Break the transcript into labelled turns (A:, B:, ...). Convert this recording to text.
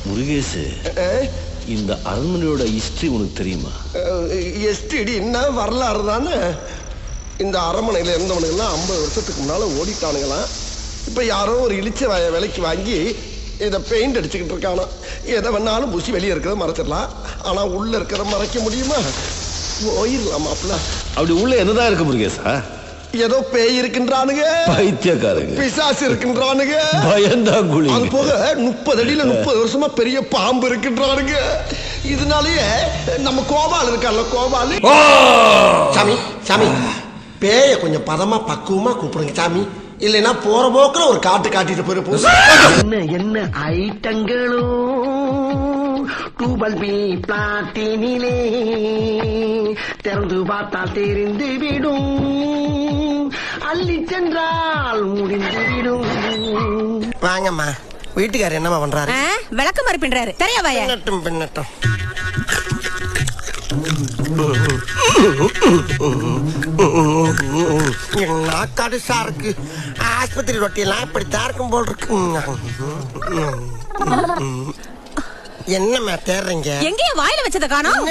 A: முருகேசு, இந்த அரண்மனையோட ஹிஸ்டரி உனக்கு தெரியுமா?
B: எஸ்டிடி என்ன வரலாறு தானே. இந்த அரண்மனையில் இருந்தவனுங்கெல்லாம் 50 வருஷத்துக்கு முன்னால ஓடிட்டானுங்களாம். இப்போ யாரோ ஒரு இழிச்ச விலைக்கு வாங்கி இதை பெயிண்ட் அடிச்சுக்கிட்டு இருக்கானோ. எதை வேணாலும் பூசி வெளியே இருக்கிறத மறைச்சிடலாம், ஆனால் உள்ள இருக்கிறத மறைக்க முடியுமா? போயிடலாம் மாப்பிள்ள.
A: அப்படி உள்ள என்னதான் இருக்கு முருகேசா?
B: ஏதோ பேய் இருக்கின்றானுங்க,
A: பைத்தியக்காரங்க,
B: பிசாசு இருக்கின்றானுங்க,
A: பயந்தாங்குழி.
B: அது போக 30 அடியில 30 வருஷமா பெரிய பாம்பு இருக்கின்றானுங்க. இதனாலயே நம்ம கோபால் இருக்கார்ல, கோபால். சாமி சாமி, பேய கொஞ்சம் பதமா பக்குவமா கூப்பிடுங்க சாமி, இல்லைன்னா போற போக்குல ஒரு காட்டு காட்டிட்டு போயிருப்போம்.
C: என்ன என்ன ஐட்டங்களோ டூபல் பி பிளாட்டினிலே திறந்து பார்த்தால் தெரிந்து விடும், அள்ளி சென்றால் முடிந்து விடும்.
B: வாங்கம்மா, வீட்டுக்காரர் என்னம்மா பண்றாரு?
D: விளக்கு மாதிரி பின்றாரு. தெரியவாயா?
B: பின்னட்டும் பின்னட்டும். நாக்காடுசா இருக்கு. ஆஸ்பத்திரி ரொட்டியெல்லாம் இப்படித்தான் இருக்கும் போல் இருக்கு. என்னம்மா தேடுறீங்க?
D: எங்கேயும் வாயில வச்சத காணோம்.